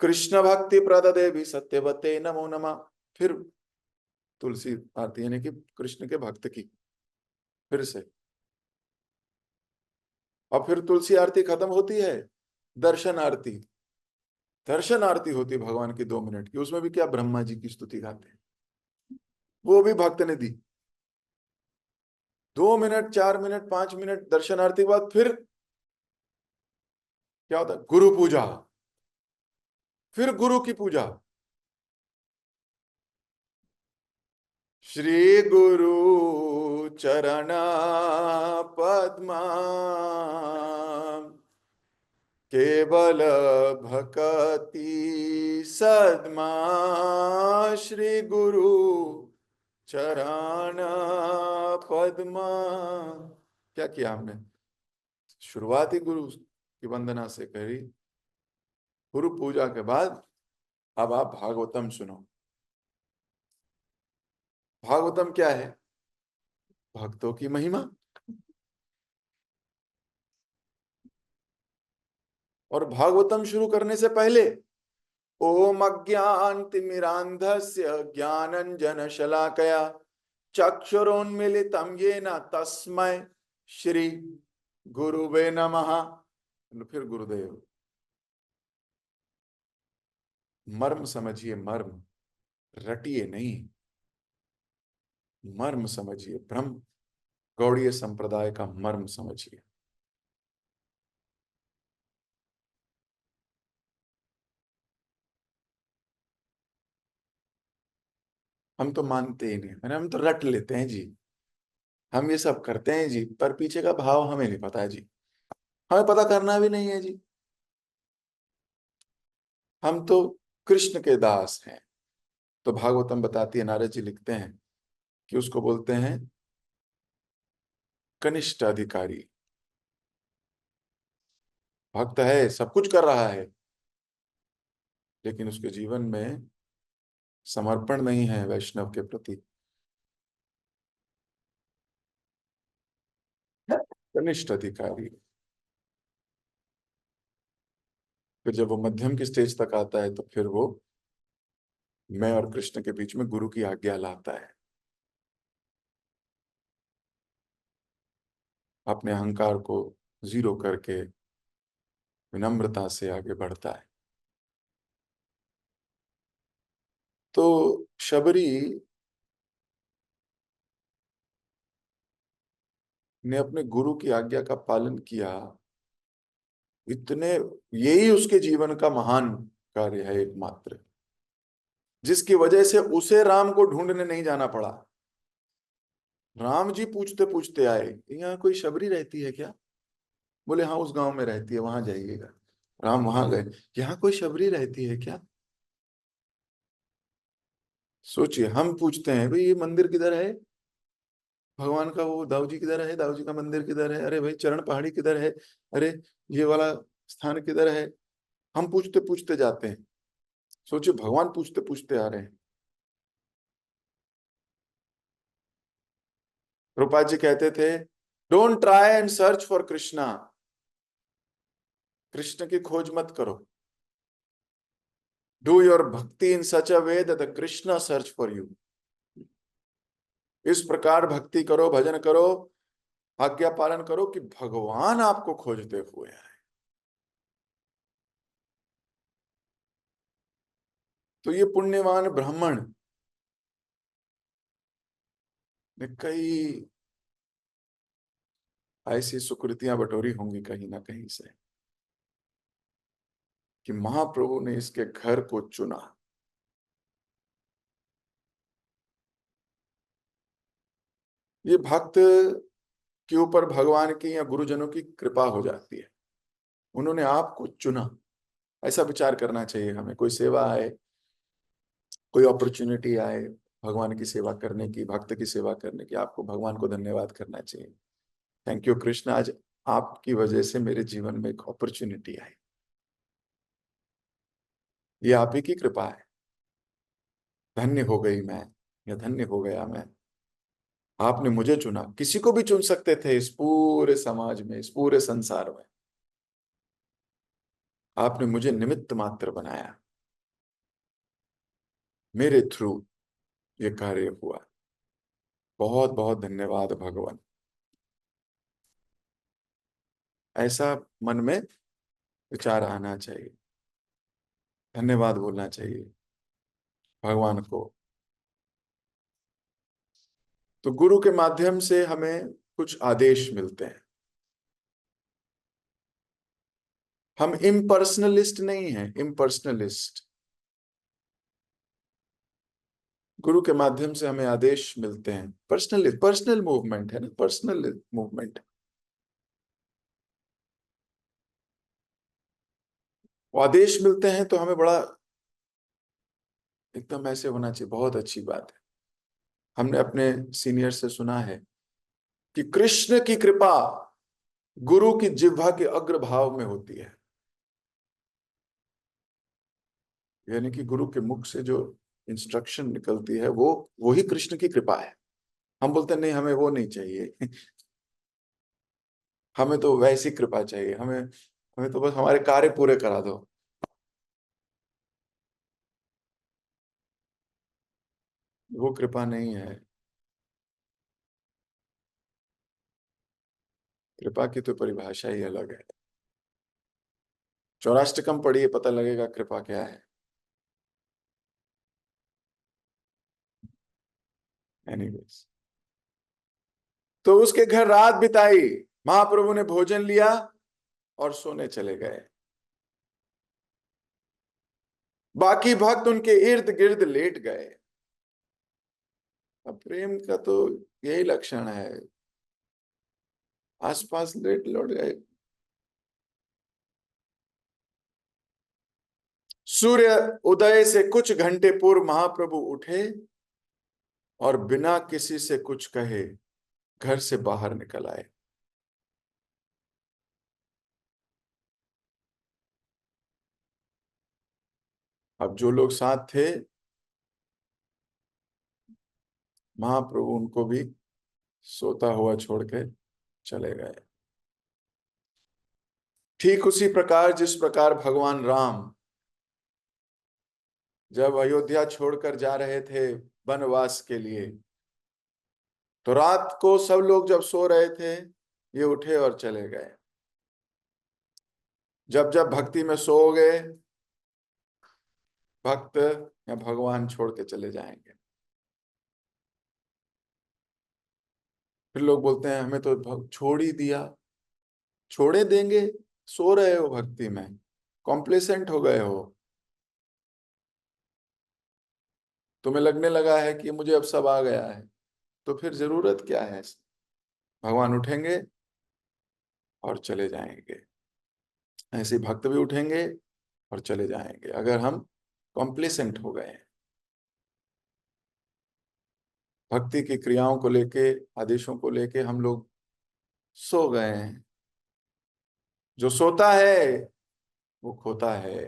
कृष्ण भक्ति प्रद देवी सत्यवते नमो नमः। फिर तुलसी आरती, यानी कि कृष्ण के भक्त की फिर से। और फिर तुलसी आरती खत्म होती है, दर्शन आरती। दर्शन आरती होती है भगवान की 2 मिनट की, उसमें भी क्या ब्रह्मा जी की स्तुति गाते हैं, वो भी भक्त ने दी। 2 मिनट, 4 मिनट, 5 मिनट दर्शन आरती के बाद फिर क्या होता है, गुरु पूजा। फिर गुरु की पूजा। श्री गुरु चरण पद्मा केवल भक्ति सद्मा। श्री गुरु चरण पद्मा। क्या किया हमने, शुरुआत ही गुरु की वंदना से करी। गुरु पूजा के बाद अब आप भागवतम सुनो। भागवतम क्या है, भक्तों की महिमा। और भागवतम शुरू करने से पहले ओम अज्ञानतिमिरान्धस्य ज्ञानंजन शलाकया चक्षुरोन्मीलितं येन तस्मै श्री गुरुवे नमः। फिर गुरुदेव। मर्म समझिए, मर्म रटिए नहीं, मर्म समझिए, ब्रह्म गौड़ीय संप्रदाय का मर्म समझिए। हम तो मानते ही नहीं, मैंने हम तो रट लेते हैं जी, हम ये सब करते हैं जी, पर पीछे का भाव हमें नहीं पता है जी, हमें पता करना भी नहीं है जी। हम तो कृष्ण के दास हैं। तो भागवतम बताती है, नारद जी लिखते हैं कि उसको बोलते हैं कनिष्ठ अधिकारी। भक्त है, सब कुछ कर रहा है, लेकिन उसके जीवन में समर्पण नहीं है वैष्णव के प्रति। कनिष्ठ अधिकारी। फिर जब वो मध्यम की स्टेज तक आता है तो फिर वो मैं और कृष्ण के बीच में गुरु की आज्ञा लाता है, अपने अहंकार को जीरो करके विनम्रता से आगे बढ़ता है। तो शबरी ने अपने गुरु की आज्ञा का पालन किया। इतने, यही उसके जीवन का महान कार्य है एकमात्र, जिसकी वजह से उसे राम को ढूंढने नहीं जाना पड़ा। राम जी पूछते पूछते आए, यहाँ कोई शबरी रहती है क्या? बोले हाँ, उस गांव में रहती है, वहां जाइएगा। राम वहां गए, यहाँ कोई शबरी रहती है क्या? सोचिए, हम पूछते हैं भाई ये मंदिर किधर है भगवान का, वो दाऊ जी किधर है, दाऊ जी का मंदिर किधर है, अरे भाई चरण पहाड़ी किधर है, अरे ये वाला स्थान किधर है। हम पूछते पूछते जाते हैं। सोचिए, भगवान पूछते पूछते आ रहे हैं। रूपा जी कहते थे, don't try and search for Krishna. Krishna की खोज मत करो। Do your bhakti in such a way that the Krishna search for you. इस प्रकार भक्ति करो, भजन करो, आज्ञा पालन करो कि भगवान आपको खोजते हुए आए। तो ये पुण्यवान ब्राह्मण ने कई ऐसी सुकृतियां बटोरी होंगी कहीं ना कहीं से, कि महाप्रभु ने इसके घर को चुना। ये भक्त के ऊपर भगवान की या गुरुजनों की कृपा हो जाती है, उन्होंने आपको चुना। ऐसा विचार करना चाहिए हमें। कोई सेवा आए, कोई अपॉर्चुनिटी आए भगवान की सेवा करने की, भक्त की सेवा करने की, आपको भगवान को धन्यवाद करना चाहिए। थैंक यू कृष्ण, आज आपकी वजह से मेरे जीवन में एक अपॉर्चुनिटी आई, ये आप ही की कृपा है। धन्य हो गई मैं, या धन्य हो गया मैं, आपने मुझे चुना। किसी को भी चुन सकते थे इस पूरे समाज में, इस पूरे संसार में, आपने मुझे निमित्त मात्र बनाया। मेरे थ्रू ये कार्य हुआ। बहुत बहुत धन्यवाद भगवान। ऐसा मन में विचार आना चाहिए, धन्यवाद बोलना चाहिए भगवान को। तो गुरु के माध्यम से हमें कुछ आदेश मिलते हैं। हम इम्पर्सनलिस्ट नहीं हैं, इम्पर्सनलिस्ट। गुरु के माध्यम से हमें आदेश मिलते हैं। पर्सनल पर्सनल मूवमेंट है ना, पर्सनल मूवमेंट। वो आदेश मिलते हैं तो हमें बड़ा एकदम ऐसे होना चाहिए, बहुत अच्छी बात है। हमने अपने सीनियर से सुना है कि कृष्ण की कृपा गुरु की जिह्वा के अग्रभाव में होती है। यानी कि गुरु के मुख से जो इंस्ट्रक्शन निकलती है वो वही कृष्ण की कृपा है। हम बोलते हैं नहीं, हमें वो नहीं चाहिए। हमें तो वैसी कृपा चाहिए, हमें हमें तो बस हमारे कार्य पूरे करा दो। वो कृपा नहीं है। कृपा की तो परिभाषा ही अलग है। चौराष्टकम पढ़िए, पता लगेगा कृपा क्या है। एनीवेज, तो उसके घर रात बिताई, महाप्रभु ने भोजन लिया और सोने चले गए। बाकी भक्त उनके इर्द गिर्द लेट गए। अब प्रेम का तो यही लक्षण है, आसपास लेट लौट गए। सूर्य उदय से कुछ घंटे पूर्व महाप्रभु उठे और बिना किसी से कुछ कहे घर से बाहर निकल आए। अब जो लोग साथ थे, महाप्रभु उनको भी सोता हुआ छोड़ के चले गए। ठीक उसी प्रकार जिस प्रकार भगवान राम जब अयोध्या छोड़कर जा रहे थे वनवास के लिए, तो रात को सब लोग जब सो रहे थे, ये उठे और चले गए। जब जब भक्ति में सो गए भक्त, या भगवान छोड़ के चले जाएंगे। फिर लोग बोलते हैं हमें तो छोड़ ही दिया। छोड़े देंगे? सो रहे हो भक्ति में, कॉम्प्लेसेंट हो गए हो, तुम्हें लगने लगा है कि मुझे अब सब आ गया है, तो फिर जरूरत क्या है? भगवान उठेंगे और चले जाएंगे। ऐसे भक्त भी उठेंगे और चले जाएंगे अगर हम कॉम्प्लेसेंट हो गए हैं। भक्ति की क्रियाओं को लेके, आदेशों को लेके हम लोग सो गए हैं। जो सोता है वो खोता है।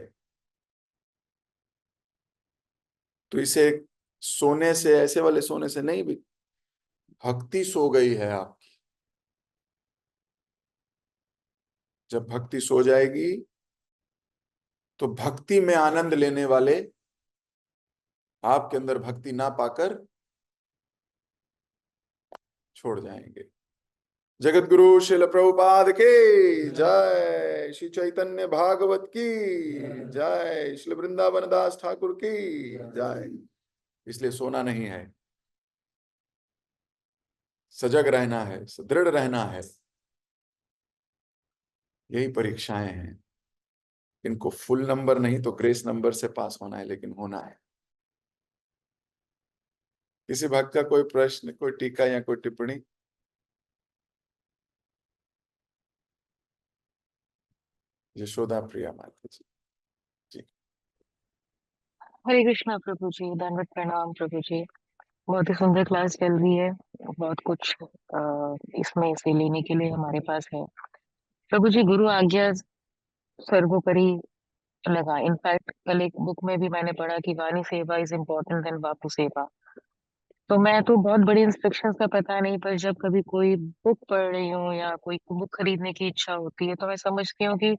तो इसे सोने से, ऐसे वाले सोने से नहीं भी, भक्ति सो गई है आपकी। जब भक्ति सो जाएगी तो भक्ति में आनंद लेने वाले आपके अंदर भक्ति ना पाकर छोड़ जाएंगे। जगत गुरु श्रील प्रभुपाद के जय, श्री चैतन्य भागवत की जय, श्री वृंदावन दास ठाकुर की जय। इसलिए सोना नहीं है, सजग रहना है, सुदृढ़ रहना है। यही परीक्षाएं हैं। इनको फुल नंबर नहीं तो ग्रेस नंबर से पास होना है, लेकिन होना है। किसी भक्त का कोई प्रश्न, कोई टीका या कोई टिप्पणी? यशोदा प्रिया माता जी। जी। हरे कृष्णा प्रभु जी, दंडवत प्रणाम प्रभु जी। बहुत ही सुंदर क्लास चल रही है। बहुत कुछ इसमें से लेने के लिए हमारे पास है। प्रभु जी, गुरु आज्ञा सर्वोपरि लगा। इनफैक्ट कल एक बुक में भी मैंने पढ़ा कि वाणी सेवा इज इम्पोर्टेंट देन बापू सेवा। तो मैं तो बहुत बड़ी इंस्ट्रक्शंस का पता नहीं, पर जब कभी कोई बुक पढ़ रही हूँ या कोई बुक खरीदने की इच्छा होती है तो मैं समझती हूँ कि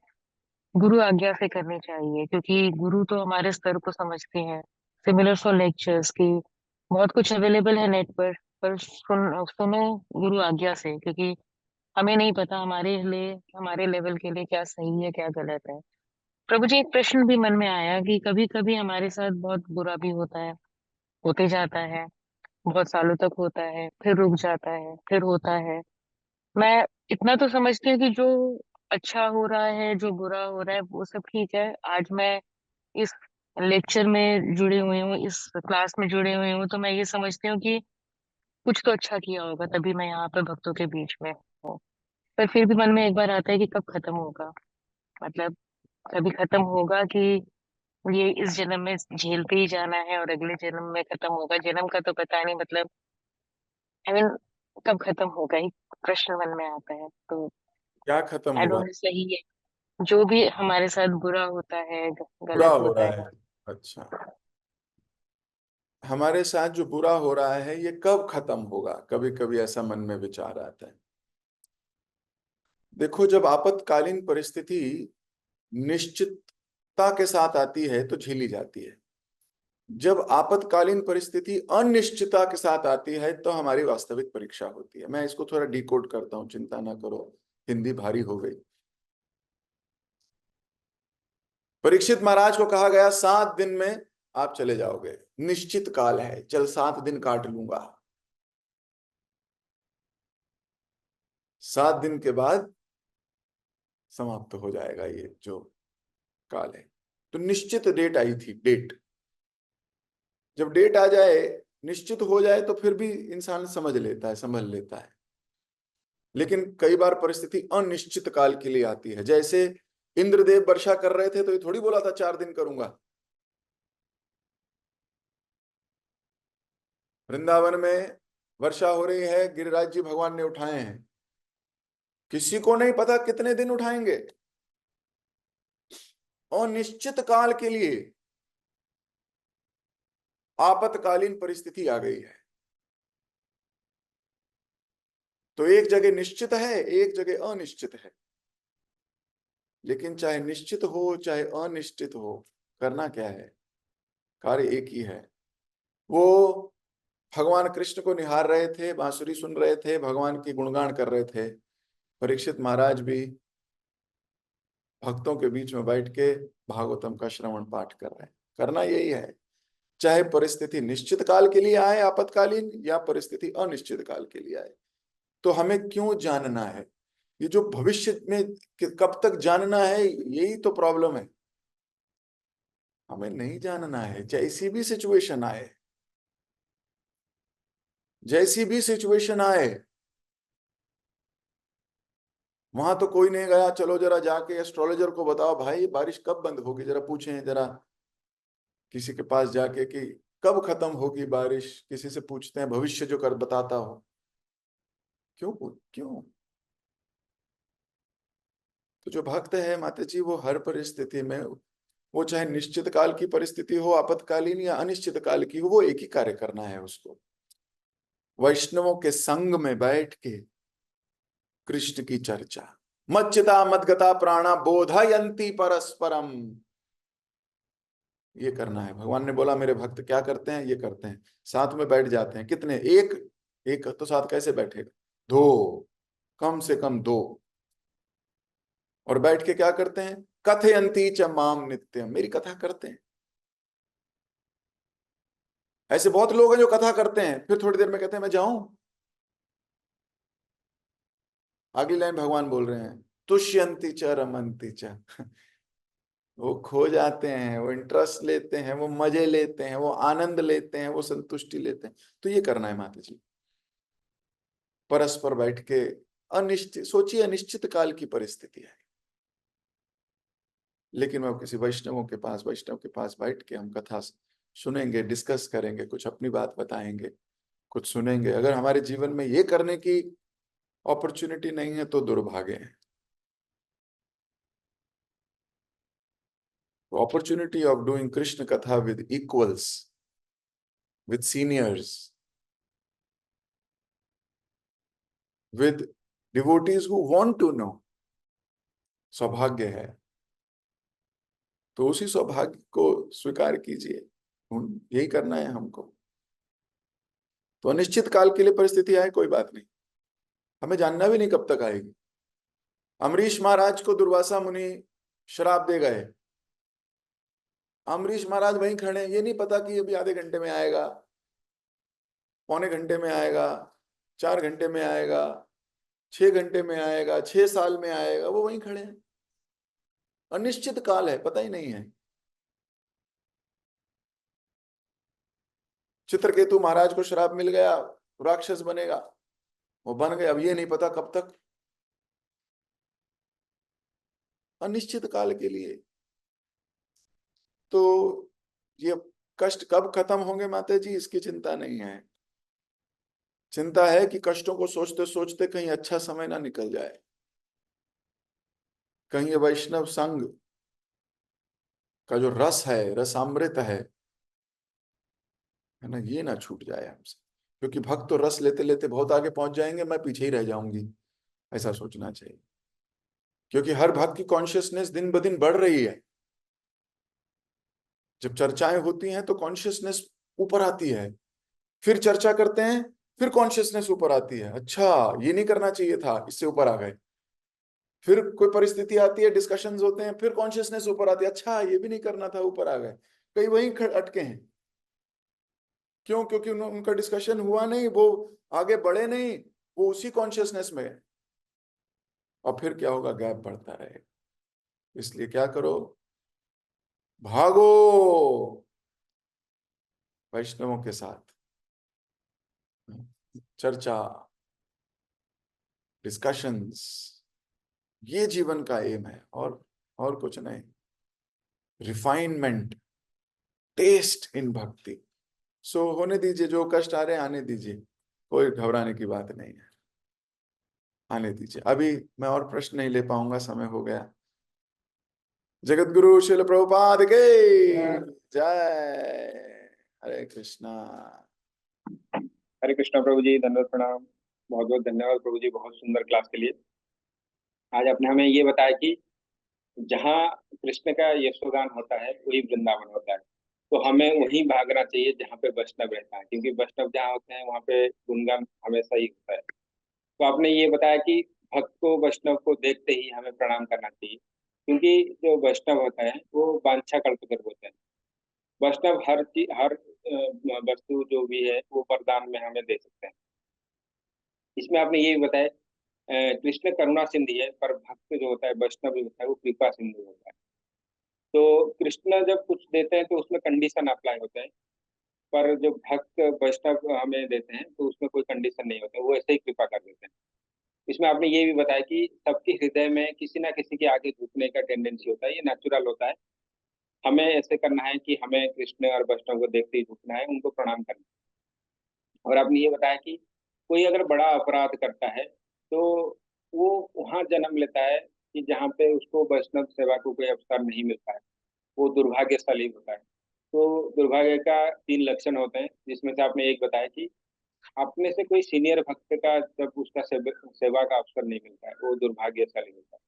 गुरु आज्ञा से करनी चाहिए, क्योंकि गुरु तो हमारे स्तर को समझते हैं। सिमिलर सो लेक्चर्स की बहुत कुछ अवेलेबल है नेट पर सुनो गुरु आज्ञा से, क्योंकि हमें नहीं पता हमारे लिए, हमारे लेवल के लिए क्या सही है क्या गलत है। प्रभु जी, एक प्रश्न भी मन में आया कि कभी कभी हमारे साथ बहुत बुरा भी होता है, होते जाता है, बहुत सालों तक होता है, फिर रुक जाता है, फिर होता है। मैं इतना तो समझती हूँ कि जो अच्छा हो रहा है, जो बुरा हो रहा है, वो सब ठीक है। आज मैं इस लेक्चर में जुड़ी हुई हूँ, इस क्लास में जुड़ी हुई हूँ, तो मैं ये समझती हूँ कि कुछ तो अच्छा किया होगा, तभी मैं यहाँ पे भक्तों के बीच में हूँ। पर फिर भी मन में एक बार आता है कि कब खत्म होगा, मतलब कभी खत्म होगा कि ये इस जन्म में झेलते ही जाना है और अगले जन्म में खत्म होगा। जन्म का तो पता नहीं, मतलब आई मीन कब खत्म होगा, एक प्रश्न मन में आता है। तो क्या खत्म आई होगा? डोंट नो, सही है जो भी हमारे साथ बुरा होता है, बुरा गलत हो होता रहा है। है? अच्छा, हमारे साथ जो बुरा हो रहा है ये कब खत्म होगा, कभी कभी ऐसा मन में विचार आता है। देखो, जब आपातकालीन परिस्थिति निश्चितता के साथ आती है तो झेली जाती है। जब आपातकालीन परिस्थिति अनिश्चितता के साथ आती है तो हमारी वास्तविक परीक्षा होती है। मैं इसको थोड़ा डिकोड करता हूं, चिंता ना करो, हिंदी भारी हो गई। परीक्षित महाराज को कहा गया 7 दिन में आप चले जाओगे, निश्चित काल है, चल 7 दिन काट लूंगा। 7 दिन के बाद समाप्त हो जाएगा ये जो काल है। तो निश्चित डेट आई थी, डेट। जब डेट आ जाए, निश्चित हो जाए, तो फिर भी इंसान समझ लेता है, संभल लेता है। लेकिन कई बार परिस्थिति अनिश्चित काल के लिए आती है। जैसे इंद्रदेव वर्षा कर रहे थे तो ये थोड़ी बोला था 4 दिन करूंगा। वृंदावन में वर्षा हो रही है, गिरिराज जी भगवान ने उठाए हैं, किसी को नहीं पता कितने दिन उठाएंगे। अनिश्चित काल के लिए आपातकालीन परिस्थिति आ गई है। तो एक जगह निश्चित है, एक जगह अनिश्चित है। लेकिन चाहे निश्चित हो चाहे अनिश्चित हो, करना क्या है? कार्य एक ही है। वो भगवान कृष्ण को निहार रहे थे, बांसुरी सुन रहे थे, भगवान की गुणगान कर रहे थे। परीक्षित महाराज भी भक्तों के बीच में बैठ के भागवतम का श्रवण पाठ कर रहे हैं। करना यही है, चाहे परिस्थिति निश्चित काल के लिए आए आपातकालीन, या परिस्थिति अनिश्चित काल के लिए आए। तो हमें क्यों जानना है? ये जो भविष्य में कब तक जानना है, यही तो प्रॉब्लम है। हमें नहीं जानना है। जैसी भी सिचुएशन आए, जैसी भी सिचुएशन आए, वहां तो कोई नहीं गया चलो जरा जाके एस्ट्रोलॉजर को बताओ भाई बारिश कब बंद होगी, जरा पूछें जरा किसी के पास जाके कि कब खत्म होगी बारिश। किसी से पूछते हैं भविष्य जो कर बताता हो। क्यों क्यों? तो जो भक्त है माता जी, वो हर परिस्थिति में, वो चाहे निश्चित काल की परिस्थिति हो, आपातकालीन या अनिश्चित काल की हो, वो एक ही कार्य करना है उसको। वैष्णवों के संग में बैठ के कृष्ण की चर्चा, मच्चिता मदगता प्राणा बोधयंती परस्परम, ये करना है। भगवान ने बोला मेरे भक्त क्या करते हैं, ये करते हैं, साथ में बैठ जाते हैं। कितने? एक एक तो साथ कैसे बैठेगा? दो, कम से कम दो। और बैठ के क्या करते हैं? कथयंती च माम नित्यम, मेरी कथा करते हैं। ऐसे बहुत लोग हैं जो कथा करते हैं, फिर थोड़ी देर में कहते हैं मैं जाऊं। अगली लाइन भगवान बोल रहे हैं तुष्यंती च रमंती च, वो खो जाते हैं, वो इंटरेस्ट लेते हैं, वो मजे लेते हैं, वो आनंद लेते हैं, वो संतुष्टि लेते हैं। तो ये करना है माता जी, परस्पर बैठ के। अनिश्चित सोचिए, अनिश्चित काल की परिस्थिति है, लेकिन वो किसी वैष्णव के पास बैठ के हम कथा सुनेंगे, डिस्कस करेंगे, कुछ अपनी बात बताएंगे, कुछ सुनेंगे। अगर हमारे जीवन में ये करने की अपॉर्चुनिटी नहीं है तो दुर्भाग्य है। Opportunity of doing Krishna katha with equals, with seniors, with devotees who want to know, सौभाग्य है। तो उसी सौभाग्य को स्वीकार कीजिए। यही करना है हमको। तो अनिश्चित काल के लिए परिस्थिति आए कोई बात नहीं, हमें जानना भी नहीं कब तक आएगी। अम्बरीश महाराज को दुर्वासा मुनि श्राप दे गए, अम्बरीश महाराज वहीं खड़े हैं, ये नहीं पता कि अभी आधे घंटे में आएगा, पौने घंटे में आएगा, 4 घंटे में आएगा, 6 घंटे में आएगा, 6 साल में आएगा, वो वहीं खड़े हैं। अनिश्चित काल है, पता ही नहीं है। चित्रकेतु महाराज को श्राप मिल गया, राक्षस बनेगा, वो बन गए, अब ये नहीं पता कब तक, अनिश्चित काल के लिए। तो ये कष्ट कब खत्म होंगे माता जी, इसकी चिंता नहीं है। चिंता है कि कष्टों को सोचते सोचते कहीं अच्छा समय ना निकल जाए, कहीं ये वैष्णव संघ का जो रस है, रसामृत है ना, ये ना छूट जाए हमसे। क्योंकि भक्त तो रस लेते लेते बहुत आगे पहुंच जाएंगे, मैं पीछे ही रह जाऊंगी, ऐसा सोचना चाहिए। क्योंकि हर भक्त की कॉन्शियसनेस दिन ब दिन बढ़ रही है। जब चर्चाएं होती हैं तो कॉन्शियसनेस ऊपर आती है, फिर चर्चा करते हैं, फिर कॉन्शियसनेस ऊपर आती है, अच्छा ये नहीं करना चाहिए था, इससे ऊपर आ गए। फिर कोई परिस्थिति आती है, डिस्कशंस होते हैं, फिर कॉन्शियसनेस ऊपर आती है, अच्छा ये भी नहीं करना था, ऊपर आ गए। कई वहीं अटके हैं। क्यों? क्योंकि उनका डिस्कशन हुआ नहीं, वो आगे बढ़े नहीं, वो उसी कॉन्शियसनेस में है। और फिर क्या होगा? गैप बढ़ता रहेगा। इसलिए क्या करो, भागो वैष्णवों के साथ, चर्चा, डिस्कशंस, ये जीवन का एम है, और कुछ नहीं। रिफाइनमेंट, टेस्ट इन भक्ति। सो होने दीजिए, जो कष्ट आ रहे हैं आने दीजिए, कोई घबराने की बात नहीं है, आने दीजिए। अभी मैं और प्रश्न नहीं ले पाऊंगा, समय हो गया। जगत गुरु शिल प्रभुपाद के जय। हरे कृष्णा। हरे कृष्णा प्रभु जी, धन्यवाद, प्रणाम। बहुत बहुत धन्यवाद प्रभु जी, बहुत सुंदर क्लास के लिए। आज आपने हमें ये बताया कि जहाँ कृष्ण का यशोगान होता है वही वृंदावन होता है, तो हमें वहीं भागना चाहिए जहाँ पे वैष्णव रहता है, क्योंकि वैष्णव जहाँ होते हैं वहाँ पे गुणगान हमेशा ही होता है। तो आपने ये बताया कि भक्त को, वैष्णव को देखते ही हमें प्रणाम करना चाहिए, क्योंकि जो वैष्णव होता है वो वांछा कल्पतरु होते हैं। वैष्णव हर चीज, हर वस्तु जो भी है वो वरदान में हमें दे सकते हैं। इसमें आपने ये भी बताया कृष्ण करुणा सिंधु है, पर भक्त जो होता है, वैष्णव जो होता है, वो कृपा सिंधु होता है। तो कृष्ण जब कुछ देते हैं तो उसमें कंडीशन अप्लाई होते हैं, पर जो भक्त वैष्णव हमें देते हैं तो उसमें कोई कंडीशन नहीं होता, वो ऐसे ही कृपा कर देते हैं। इसमें आपने ये भी बताया कि सबके हृदय में किसी ना किसी के आगे झुकने का टेंडेंसी होता है, ये नेचुरल होता है। हमें ऐसे करना है कि हमें कृष्ण और वैष्णव को देखते ही झुकना है, उनको प्रणाम करना है। और आपने ये बताया कि कोई अगर बड़ा अपराध करता है तो वो वहां जन्म लेता है कि जहाँ पे उसको वैष्णव सेवा को कोई अवसर नहीं मिलता है, वो दुर्भाग्यशाली होता है। तो दुर्भाग्य का 3 लक्षण होते हैं, जिसमें से आपने एक बताया कि अपने से कोई सीनियर भक्त का जब उसका सेवा का अवसर नहीं मिलता है, वो दुर्भाग्यशाली होता है।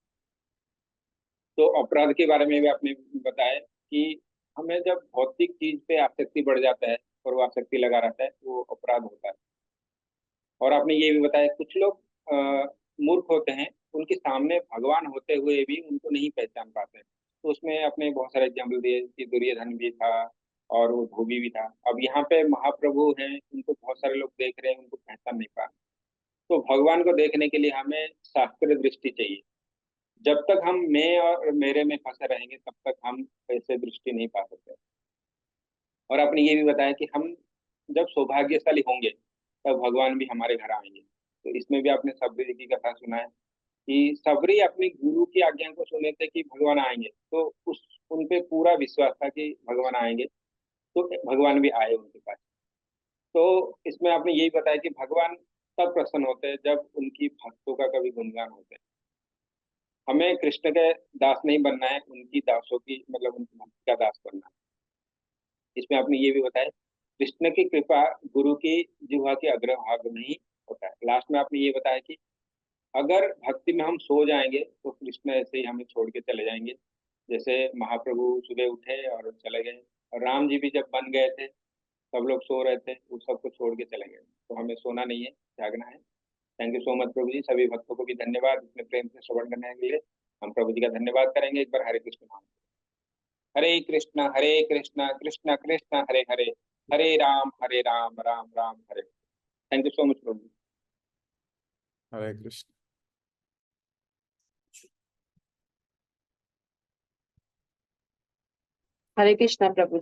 तो अपराध के बारे में भी आपने बताया कि हमें जब भौतिक चीज पे आसक्ति बढ़ जाता है और वो आसक्ति लगा रहता है, वो अपराध होता है। और आपने ये भी बताया कुछ लोग मूर्ख होते हैं, उनके सामने भगवान होते हुए भी उनको नहीं पहचान पाते हैं। तो उसमें आपने बहुत सारे एग्जाम्पल दिए कि दुर्योधन भी था और वो धोबी भी था। अब यहाँ पे महाप्रभु हैं, उनको बहुत सारे लोग देख रहे हैं, उनको पहचान नहीं पा रहे। तो भगवान को देखने के लिए हमें शास्त्रीय दृष्टि चाहिए। जब तक हम मैं और मेरे में फंसे रहेंगे तब तक हम ऐसे दृष्टि नहीं पा सकते। और आपने ये भी बताया कि हम जब सौभाग्यशाली होंगे तब भगवान भी हमारे घर आएंगे। तो इसमें भी आपने सबरी जी की कथा सुना है कि सबरी अपनी गुरु की आज्ञा को सुने थे कि भगवान आएंगे, तो उस उन पे पूरा विश्वास था कि भगवान आएंगे, तो भगवान भी आए उनके पास। तो इसमें आपने यही बताया कि भगवान तब प्रसन्न होते हैं जब उनकी भक्तों का कभी गुणगान होता है। हमें कृष्ण के दास नहीं बनना है, उनकी दासों की, मतलब उनकी भक्ति का दास बनना है। इसमें आपने ये भी बताया कृष्ण की कृपा गुरु की जिह्वा के अग्रभाग में ही होता है। लास्ट में आपने ये बताया कि अगर भक्ति में हम सो जाएंगे तो कृष्ण ऐसे ही हमें छोड़ के चले जाएंगे। जैसे महाप्रभु सुबह उठे और चले गए, राम जी भी जब बन गए थे, सब लोग सो रहे थे, वो सबको छोड़ के चले गए। तो हमें सोना नहीं है, जागना है। थैंक यू सो मच प्रभु जी। सभी भक्तों को भी धन्यवाद इतने प्रेम से श्रवण करने के लिए। हम प्रभु जी का धन्यवाद करेंगे एक बार। हरे कृष्ण नाम। Hare Krishna Krishna Krishna Hare Hare, Hare Ram Ram Ram Hare. Thank you so much प्रभु जी। हरे कृष्ण। हरे कृष्णा प्रभु जी।